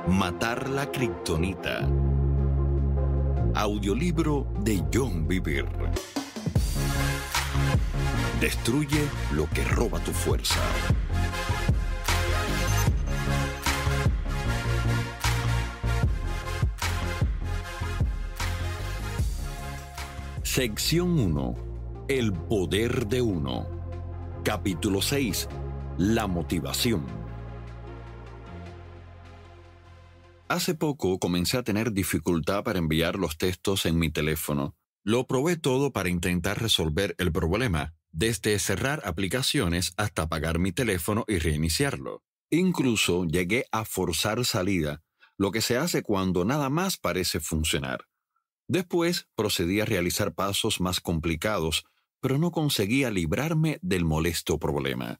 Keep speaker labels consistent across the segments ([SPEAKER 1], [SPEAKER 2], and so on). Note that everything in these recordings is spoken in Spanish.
[SPEAKER 1] Matar la kriptonita. Audiolibro de John Bevere. Destruye lo que roba tu fuerza. Sección 1. El poder de uno. Capítulo 6. La motivación. Hace poco comencé a tener dificultad para enviar los textos en mi teléfono. Lo probé todo para intentar resolver el problema, desde cerrar aplicaciones hasta apagar mi teléfono y reiniciarlo. Incluso llegué a forzar salida, lo que se hace cuando nada más parece funcionar. Después procedí a realizar pasos más complicados, pero no conseguía librarme del molesto problema.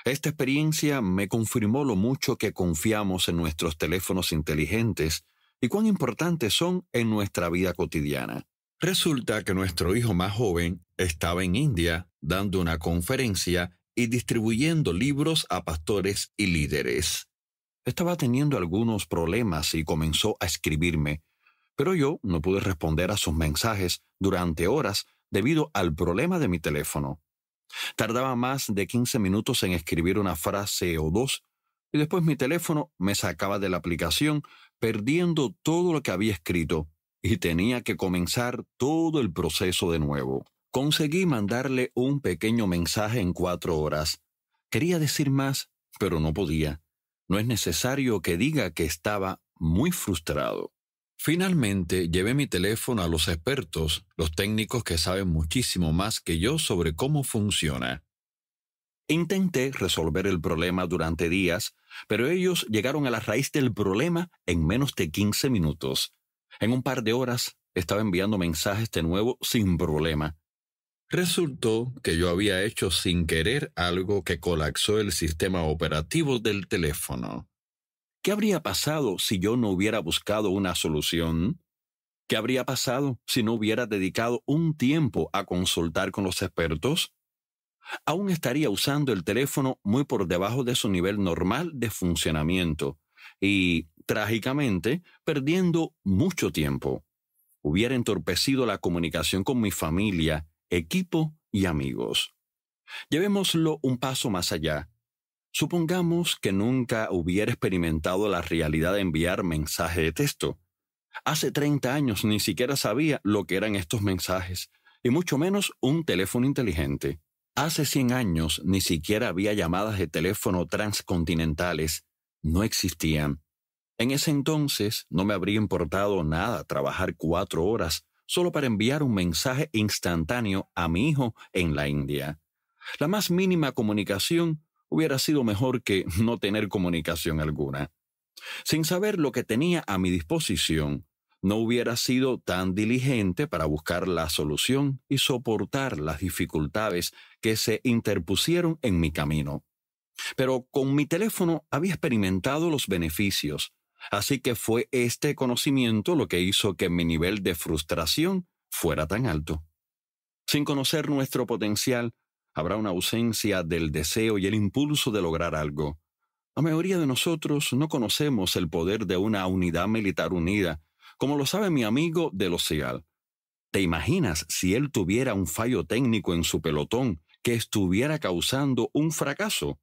[SPEAKER 1] Esta experiencia me confirmó lo mucho que confiamos en nuestros teléfonos inteligentes y cuán importantes son en nuestra vida cotidiana. Resulta que nuestro hijo más joven estaba en India dando una conferencia y distribuyendo libros a pastores y líderes. Estaba teniendo algunos problemas y comenzó a escribirme, pero yo no pude responder a sus mensajes durante horas debido al problema de mi teléfono. Tardaba más de 15 minutos en escribir una frase o dos, y después mi teléfono me sacaba de la aplicación, perdiendo todo lo que había escrito, y tenía que comenzar todo el proceso de nuevo. Conseguí mandarle un pequeño mensaje en 4 horas. Quería decir más, pero no podía. No es necesario que diga que estaba muy frustrado. Finalmente, llevé mi teléfono a los expertos, los técnicos que saben muchísimo más que yo sobre cómo funciona. Intenté resolver el problema durante días, pero ellos llegaron a la raíz del problema en menos de 15 minutos. En un par de horas estaba enviando mensajes de nuevo sin problema. Resultó que yo había hecho sin querer algo que colapsó el sistema operativo del teléfono. ¿Qué habría pasado si yo no hubiera buscado una solución? ¿Qué habría pasado si no hubiera dedicado un tiempo a consultar con los expertos? Aún estaría usando el teléfono muy por debajo de su nivel normal de funcionamiento y, trágicamente, perdiendo mucho tiempo. Hubiera entorpecido la comunicación con mi familia, equipo y amigos. Llevémoslo un paso más allá. Supongamos que nunca hubiera experimentado la realidad de enviar mensaje de texto. Hace 30 años ni siquiera sabía lo que eran estos mensajes, y mucho menos un teléfono inteligente. Hace 100 años ni siquiera había llamadas de teléfono transcontinentales. No existían. En ese entonces no me habría importado nada trabajar 4 horas solo para enviar un mensaje instantáneo a mi hijo en la India. La más mínima comunicación hubiera sido mejor que no tener comunicación alguna. Sin saber lo que tenía a mi disposición, no hubiera sido tan diligente para buscar la solución y soportar las dificultades que se interpusieron en mi camino. Pero con mi teléfono había experimentado los beneficios, así que fue este conocimiento lo que hizo que mi nivel de frustración fuera tan alto. Sin conocer nuestro potencial, habrá una ausencia del deseo y el impulso de lograr algo. La mayoría de nosotros no conocemos el poder de una unidad militar unida, como lo sabe mi amigo de los SEAL. ¿Te imaginas si él tuviera un fallo técnico en su pelotón que estuviera causando un fracaso?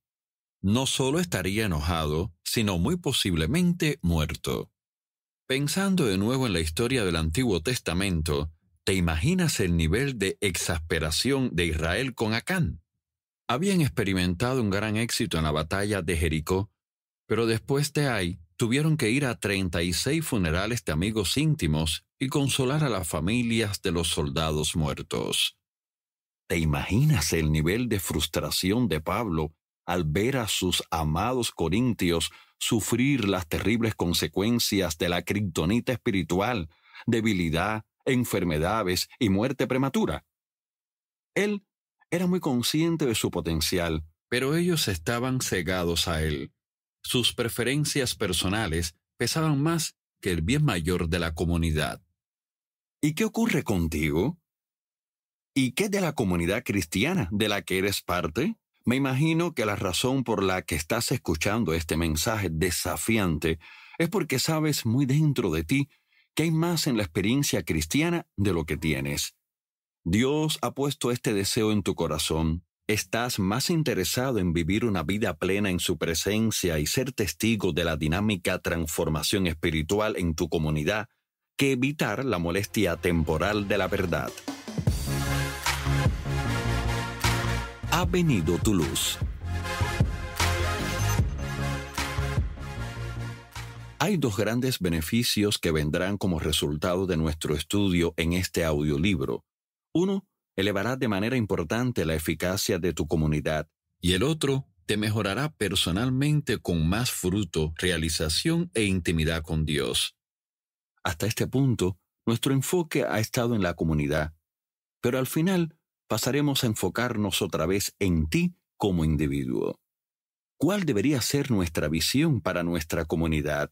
[SPEAKER 1] No solo estaría enojado, sino muy posiblemente muerto. Pensando de nuevo en la historia del Antiguo Testamento, ¿te imaginas el nivel de exasperación de Israel con Acán? Habían experimentado un gran éxito en la batalla de Jericó, pero después de ahí tuvieron que ir a 36 funerales de amigos íntimos y consolar a las familias de los soldados muertos. ¿Te imaginas el nivel de frustración de Pablo al ver a sus amados corintios sufrir las terribles consecuencias de la kriptonita espiritual, debilidad, enfermedades y muerte prematura? Él era muy consciente de su potencial, pero ellos estaban cegados a él. Sus preferencias personales pesaban más que el bien mayor de la comunidad. ¿Y qué ocurre contigo? ¿Y qué de la comunidad cristiana de la que eres parte? Me imagino que la razón por la que estás escuchando este mensaje desafiante Es porque sabes muy dentro de ti que hay más en la experiencia cristiana de lo que tienes. Dios ha puesto este deseo en tu corazón. Estás más interesado en vivir una vida plena en su presencia y ser testigo de la dinámica transformación espiritual en tu comunidad que evitar la molestia temporal de la verdad. Ha venido tu luz. Hay dos grandes beneficios que vendrán como resultado de nuestro estudio en este audiolibro. Uno, elevará de manera importante la eficacia de tu comunidad, y el otro, te mejorará personalmente con más fruto, realización e intimidad con Dios. Hasta este punto, nuestro enfoque ha estado en la comunidad, pero al final pasaremos a enfocarnos otra vez en ti como individuo. ¿Cuál debería ser nuestra visión para nuestra comunidad?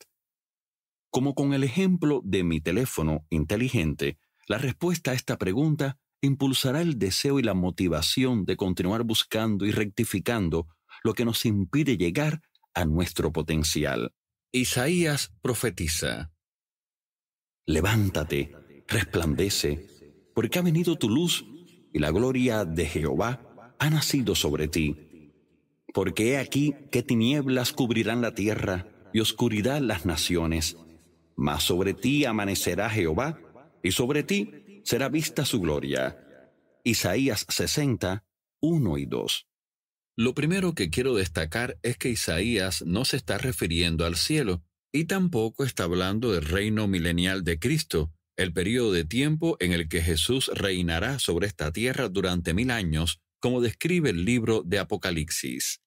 [SPEAKER 1] Como con el ejemplo de mi teléfono inteligente, la respuesta a esta pregunta impulsará el deseo y la motivación de continuar buscando y rectificando lo que nos impide llegar a nuestro potencial. Isaías profetiza: Levántate, resplandece, porque ha venido tu luz y la gloria de Jehová ha nacido sobre ti. Porque he aquí que tinieblas cubrirán la tierra y oscuridad las naciones. Mas sobre ti amanecerá Jehová, y sobre ti será vista su gloria. Isaías 60, 1 y 2. Lo primero que quiero destacar es que Isaías no se está refiriendo al cielo, y tampoco está hablando del reino milenial de Cristo, el período de tiempo en el que Jesús reinará sobre esta tierra durante 1000 años, como describe el libro de Apocalipsis.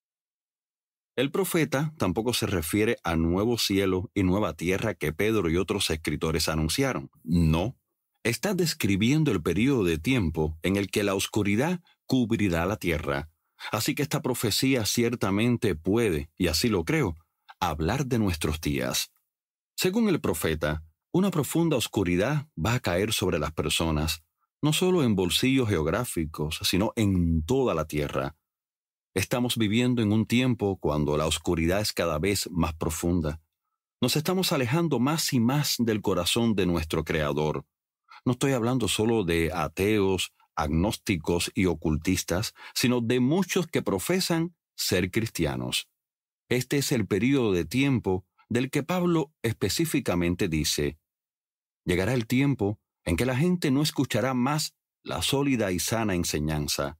[SPEAKER 1] El profeta tampoco se refiere a nuevo cielo y nueva tierra que Pedro y otros escritores anunciaron. No, está describiendo el período de tiempo en el que la oscuridad cubrirá la tierra. Así que esta profecía ciertamente puede, y así lo creo, hablar de nuestros días. Según el profeta, una profunda oscuridad va a caer sobre las personas, no solo en bolsillos geográficos, sino en toda la tierra. Estamos viviendo en un tiempo cuando la oscuridad es cada vez más profunda. Nos estamos alejando más y más del corazón de nuestro Creador. No estoy hablando solo de ateos, agnósticos y ocultistas, sino de muchos que profesan ser cristianos. Este es el período de tiempo del que Pablo específicamente dice: llegará el tiempo en que la gente no escuchará más la sólida y sana enseñanza.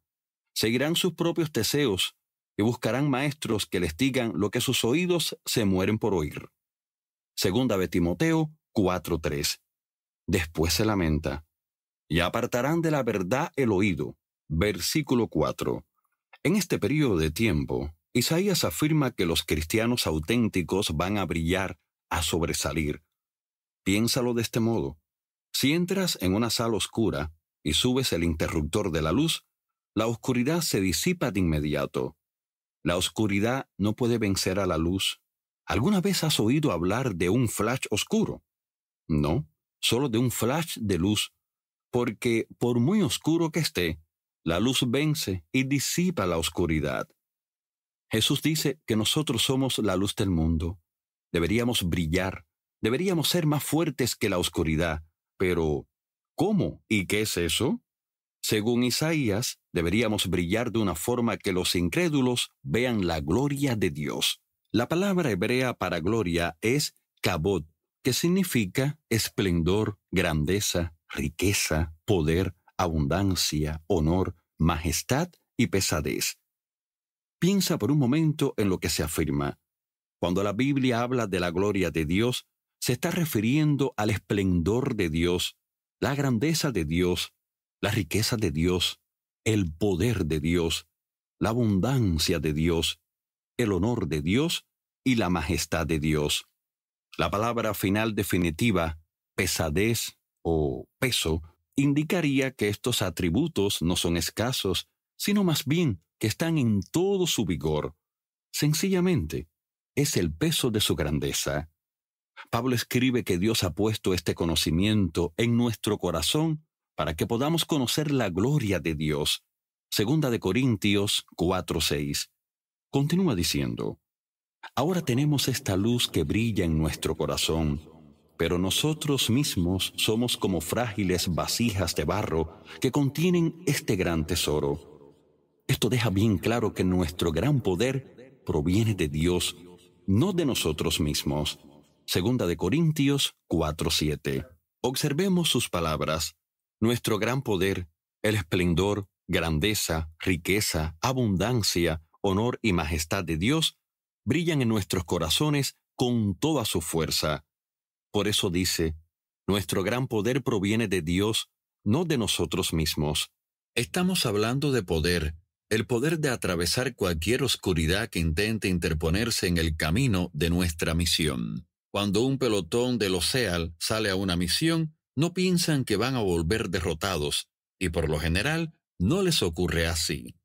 [SPEAKER 1] Seguirán sus propios deseos y buscarán maestros que les digan lo que sus oídos se mueren por oír. Segunda de Timoteo 4:3. Después se lamenta: y apartarán de la verdad el oído. Versículo 4. En este periodo de tiempo, Isaías afirma que los cristianos auténticos van a brillar, a sobresalir. Piénsalo de este modo: si entras en una sala oscura y subes el interruptor de la luz, la oscuridad se disipa de inmediato. La oscuridad no puede vencer a la luz. ¿Alguna vez has oído hablar de un flash oscuro? No, solo de un flash de luz, porque por muy oscuro que esté, la luz vence y disipa la oscuridad. Jesús dice que nosotros somos la luz del mundo. Deberíamos brillar, deberíamos ser más fuertes que la oscuridad. Pero, ¿cómo? ¿Y qué es eso? Según Isaías, deberíamos brillar de una forma que los incrédulos vean la gloria de Dios. La palabra hebrea para gloria es kabod, que significa esplendor, grandeza, riqueza, poder, abundancia, honor, majestad y pesadez. Piensa por un momento en lo que se afirma. Cuando la Biblia habla de la gloria de Dios, se está refiriendo al esplendor de Dios, la grandeza de Dios, la riqueza de Dios, el poder de Dios, la abundancia de Dios, el honor de Dios y la majestad de Dios. La palabra final definitiva, pesadez o peso, indicaría que estos atributos no son escasos, sino más bien que están en todo su vigor. Sencillamente, es el peso de su grandeza. Pablo escribe que Dios ha puesto este conocimiento en nuestro corazón para que podamos conocer la gloria de Dios. Segunda de Corintios 4:6. Continúa diciendo: Ahora tenemos esta luz que brilla en nuestro corazón, pero nosotros mismos somos como frágiles vasijas de barro que contienen este gran tesoro. Esto deja bien claro que nuestro gran poder proviene de Dios, no de nosotros mismos. Segunda de Corintios 4:7. Observemos sus palabras. Nuestro gran poder, el esplendor, grandeza, riqueza, abundancia, honor y majestad de Dios brillan en nuestros corazones con toda su fuerza. Por eso dice, nuestro gran poder proviene de Dios, no de nosotros mismos. Estamos hablando de poder, el poder de atravesar cualquier oscuridad que intente interponerse en el camino de nuestra misión. Cuando un pelotón de los SEAL sale a una misión, no piensan que van a volver derrotados, y por lo general no les ocurre así.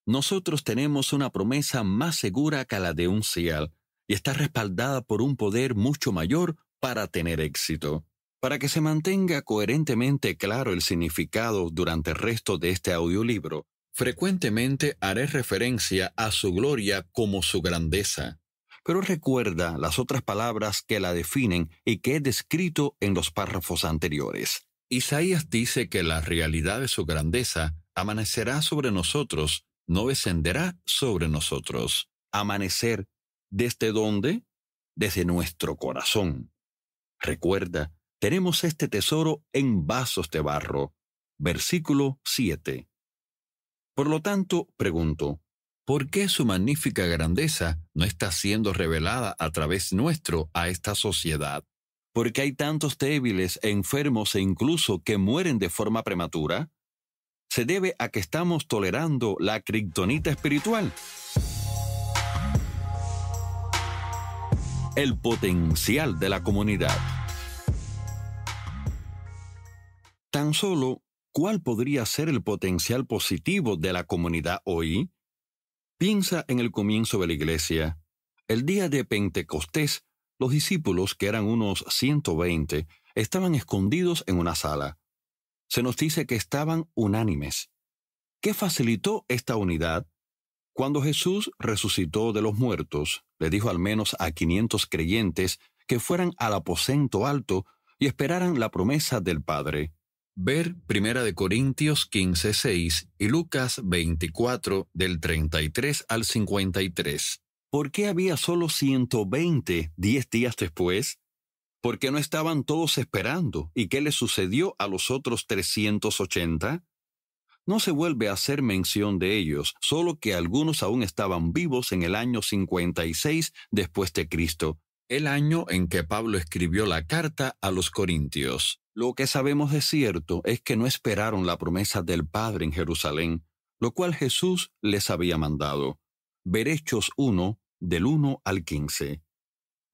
[SPEAKER 1] Nosotros tenemos una promesa más segura que la de un SEAL, y está respaldada por un poder mucho mayor para tener éxito. Para que se mantenga coherentemente claro el significado durante el resto de este audiolibro, frecuentemente haré referencia a su gloria como su grandeza. Pero recuerda las otras palabras que la definen y que he descrito en los párrafos anteriores. Isaías dice que la realidad de su grandeza amanecerá sobre nosotros, no descenderá sobre nosotros. Amanecer, ¿desde dónde? Desde nuestro corazón. Recuerda, tenemos este tesoro en vasos de barro. Versículo 7. Por lo tanto, pregunto, ¿por qué su magnífica grandeza no está siendo revelada a través nuestro a esta sociedad? ¿Por qué hay tantos débiles, enfermos e incluso que mueren de forma prematura? ¿Se debe a que estamos tolerando la kriptonita espiritual? El potencial de la comunidad. Tan solo, ¿cuál podría ser el potencial positivo de la comunidad hoy? Piensa en el comienzo de la iglesia. El día de Pentecostés, los discípulos, que eran unos 120, estaban escondidos en una sala. Se nos dice que estaban unánimes. ¿Qué facilitó esta unidad? Cuando Jesús resucitó de los muertos, le dijo al menos a 500 creyentes que fueran al aposento alto y esperaran la promesa del Padre. Ver 1 Corintios 15:6 y Lucas 24 del 33 al 53. ¿Por qué había solo 120 10 días después? ¿Por qué no estaban todos esperando? ¿Y qué le sucedió a los otros 380? No se vuelve a hacer mención de ellos, solo que algunos aún estaban vivos en el año 56 después de Cristo, el año en que Pablo escribió la carta a los Corintios. Lo que sabemos de cierto es que no esperaron la promesa del Padre en Jerusalén, lo cual Jesús les había mandado. Ver Hechos 1, del 1 al 15.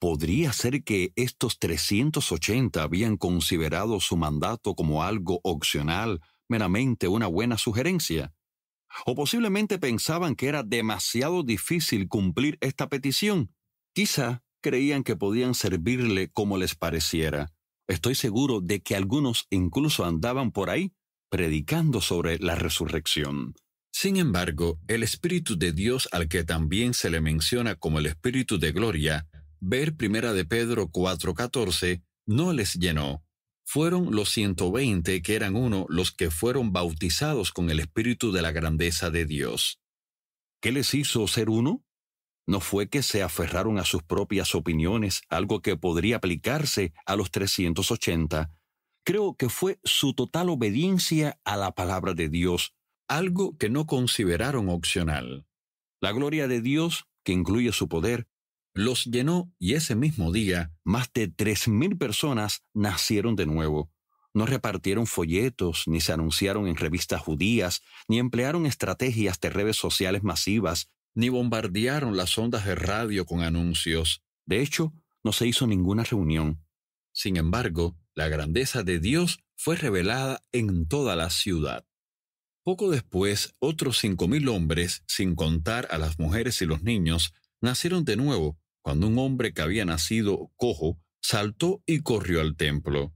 [SPEAKER 1] ¿Podría ser que estos 380 habían considerado su mandato como algo opcional, meramente una buena sugerencia? ¿O posiblemente pensaban que era demasiado difícil cumplir esta petición? Quizá creían que podían servirle como les pareciera. Estoy seguro de que algunos incluso andaban por ahí predicando sobre la resurrección. Sin embargo, el Espíritu de Dios, al que también se le menciona como el Espíritu de Gloria, ver 1 de Pedro 4:14, no les llenó. Fueron los 120 que eran uno los que fueron bautizados con el Espíritu de la grandeza de Dios. ¿Qué les hizo ser uno? ¿No fue que se aferraron a sus propias opiniones, algo que podría aplicarse a los 380? Creo que fue su total obediencia a la palabra de Dios, algo que no consideraron opcional. La gloria de Dios, que incluye su poder, los llenó y ese mismo día más de 3,000 personas nacieron de nuevo. No repartieron folletos, ni se anunciaron en revistas judías, ni emplearon estrategias de redes sociales masivas, ni bombardearon las ondas de radio con anuncios. De hecho, no se hizo ninguna reunión. Sin embargo, la grandeza de Dios fue revelada en toda la ciudad. Poco después, otros 5,000 hombres, sin contar a las mujeres y los niños, nacieron de nuevo, cuando un hombre que había nacido cojo saltó y corrió al templo.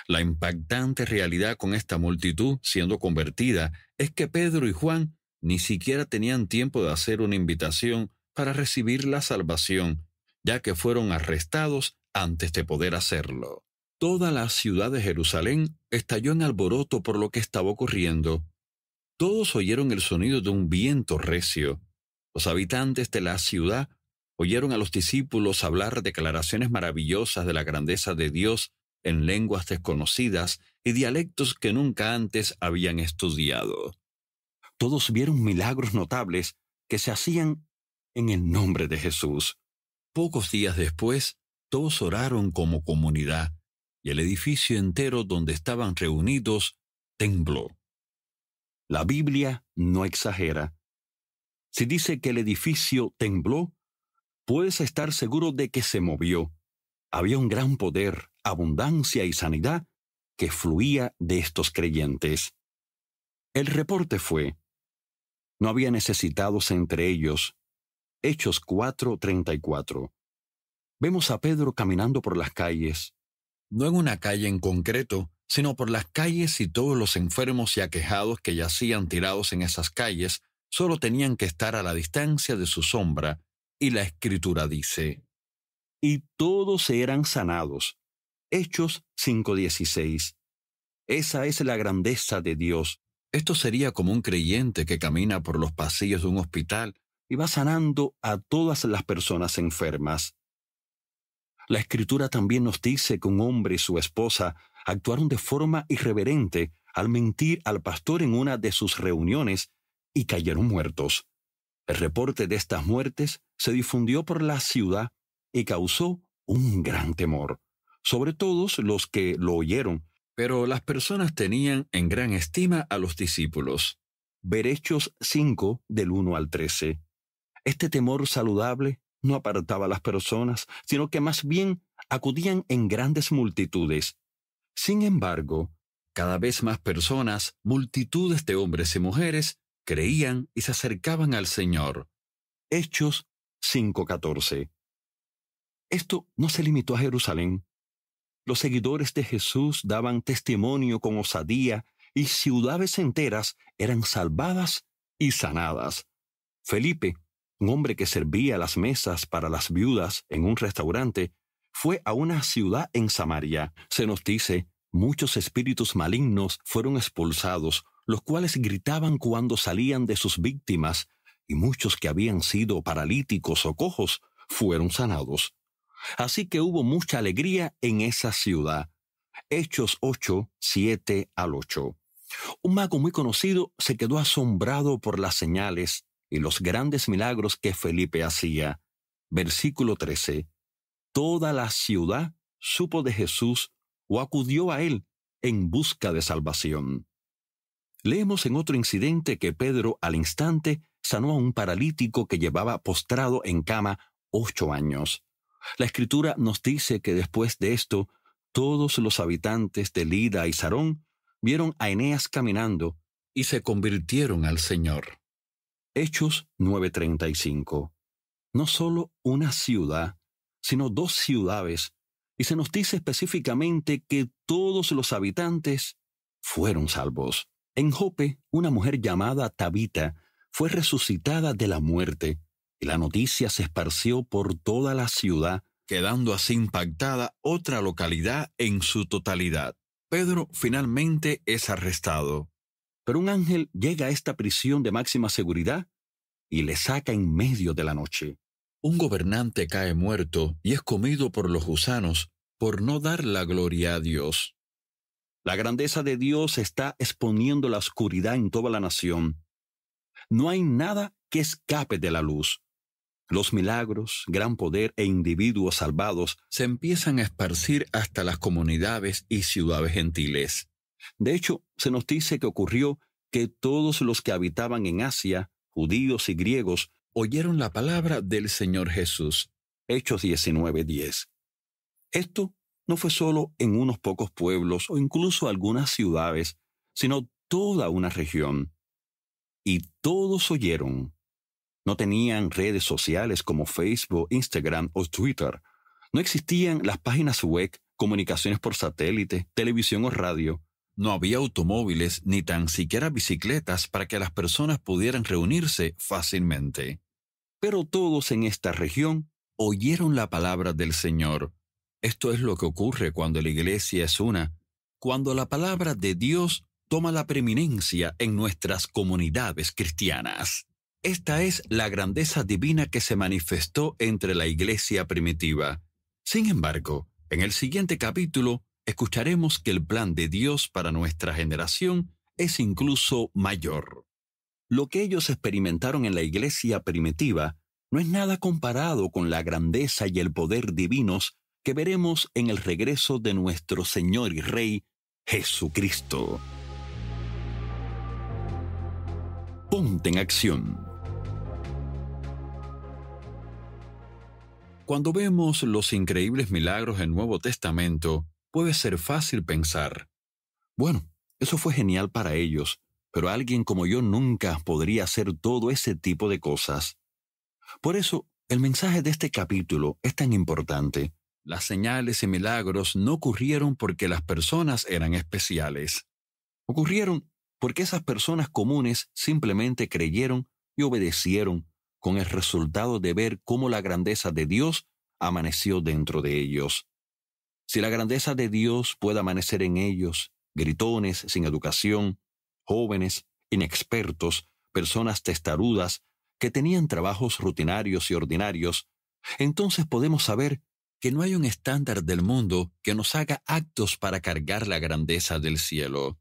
[SPEAKER 1] La impactante realidad con esta multitud siendo convertida es que Pedro y Juan ni siquiera tenían tiempo de hacer una invitación para recibir la salvación, ya que fueron arrestados antes de poder hacerlo. Toda la ciudad de Jerusalén estalló en alboroto por lo que estaba ocurriendo. Todos oyeron el sonido de un viento recio. Los habitantes de la ciudad oyeron a los discípulos hablar declaraciones maravillosas de la grandeza de Dios en lenguas desconocidas y dialectos que nunca antes habían estudiado. Todos vieron milagros notables que se hacían en el nombre de Jesús. Pocos días después, todos oraron como comunidad, y el edificio entero donde estaban reunidos tembló. La Biblia no exagera. Si dice que el edificio tembló, puedes estar seguro de que se movió. Había un gran poder, abundancia y sanidad que fluía de estos creyentes. El reporte fue: no había necesitados entre ellos. Hechos 4:34. Vemos a Pedro caminando por las calles, no en una calle en concreto, sino por las calles, y todos los enfermos y aquejados que yacían tirados en esas calles solo tenían que estar a la distancia de su sombra, y la Escritura dice: y todos eran sanados. Hechos 5:16. Esa es la grandeza de Dios. Esto sería como un creyente que camina por los pasillos de un hospital y va sanando a todas las personas enfermas. La Escritura también nos dice que un hombre y su esposa actuaron de forma irreverente al mentir al pastor en una de sus reuniones y cayeron muertos. El reporte de estas muertes se difundió por la ciudad y causó un gran temor, sobre todos los que lo oyeron, pero las personas tenían en gran estima a los discípulos. Ver Hechos 5 del 1 al 13. Este temor saludable no apartaba a las personas, sino que más bien acudían en grandes multitudes. Sin embargo, cada vez más personas, multitudes de hombres y mujeres, creían y se acercaban al Señor. Hechos 5:14. Esto no se limitó a Jerusalén. Los seguidores de Jesús daban testimonio con osadía y ciudades enteras eran salvadas y sanadas. Felipe, un hombre que servía las mesas para las viudas en un restaurante, fue a una ciudad en Samaria. Se nos dice: muchos espíritus malignos fueron expulsados, los cuales gritaban cuando salían de sus víctimas, y muchos que habían sido paralíticos o cojos fueron sanados. Así que hubo mucha alegría en esa ciudad. Hechos 8, 7 al 8. Un mago muy conocido se quedó asombrado por las señales y los grandes milagros que Felipe hacía. Versículo 13. Toda la ciudad supo de Jesús o acudió a él en busca de salvación. Leemos en otro incidente que Pedro al instante sanó a un paralítico que llevaba postrado en cama 8 años. La Escritura nos dice que después de esto, todos los habitantes de Lida y Sarón vieron a Eneas caminando y se convirtieron al Señor. Hechos 9:35. No solo una ciudad, sino 2 ciudades, y se nos dice específicamente que todos los habitantes fueron salvos. En Jope, una mujer llamada Tabita fue resucitada de la muerte, y la noticia se esparció por toda la ciudad, quedando así impactada otra localidad en su totalidad. Pedro finalmente es arrestado, pero un ángel llega a esta prisión de máxima seguridad y le saca en medio de la noche. Un gobernante cae muerto y es comido por los gusanos por no dar la gloria a Dios. La grandeza de Dios está exponiendo la oscuridad en toda la nación. No hay nada que escape de la luz. Los milagros, gran poder e individuos salvados se empiezan a esparcir hasta las comunidades y ciudades gentiles. De hecho, se nos dice que ocurrió que todos los que habitaban en Asia, judíos y griegos, oyeron la palabra del Señor Jesús. Hechos 19:10. Esto no fue solo en unos pocos pueblos o incluso algunas ciudades, sino toda una región. Y todos oyeron. No tenían redes sociales como Facebook, Instagram o Twitter. No existían las páginas web, comunicaciones por satélite, televisión o radio. No había automóviles ni tan siquiera bicicletas para que las personas pudieran reunirse fácilmente. Pero todos en esta región oyeron la palabra del Señor. Esto es lo que ocurre cuando la iglesia es una, cuando la palabra de Dios toma la preeminencia en nuestras comunidades cristianas. Esta es la grandeza divina que se manifestó entre la iglesia primitiva. Sin embargo, en el siguiente capítulo escucharemos que el plan de Dios para nuestra generación es incluso mayor. Lo que ellos experimentaron en la iglesia primitiva no es nada comparado con la grandeza y el poder divinos que veremos en el regreso de nuestro Señor y Rey, Jesucristo. Ponte en acción. Cuando vemos los increíbles milagros del Nuevo Testamento, puede ser fácil pensar, bueno, eso fue genial para ellos, pero alguien como yo nunca podría hacer todo ese tipo de cosas. Por eso, el mensaje de este capítulo es tan importante. Las señales y milagros no ocurrieron porque las personas eran especiales. Ocurrieron porque esas personas comunes simplemente creyeron y obedecieron, con el resultado de ver cómo la grandeza de Dios amaneció dentro de ellos. Si la grandeza de Dios puede amanecer en ellos, gritones, sin educación, jóvenes, inexpertos, personas testarudas, que tenían trabajos rutinarios y ordinarios, entonces podemos saber que no hay un estándar del mundo que nos haga aptos para cargar la grandeza del cielo.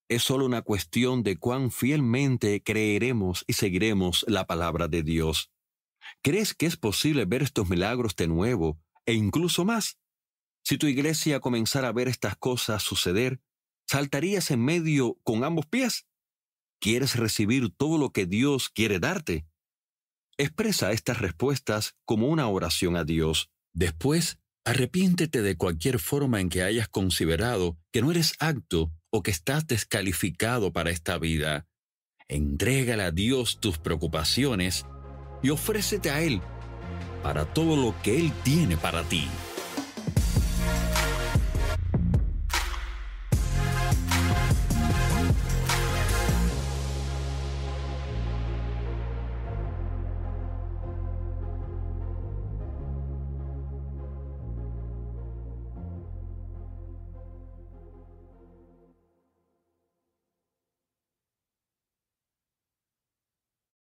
[SPEAKER 1] Es solo una cuestión de cuán fielmente creeremos y seguiremos la palabra de Dios. ¿Crees que es posible ver estos milagros de nuevo e incluso más? Si tu iglesia comenzara a ver estas cosas suceder, ¿saltarías en medio con ambos pies? ¿Quieres recibir todo lo que Dios quiere darte? Expresa estas respuestas como una oración a Dios. Después, arrepiéntete de cualquier forma en que hayas considerado que no eres apto o que estás descalificado para esta vida. Entrégale a Dios tus preocupaciones y ofrécete a Él para todo lo que Él tiene para ti.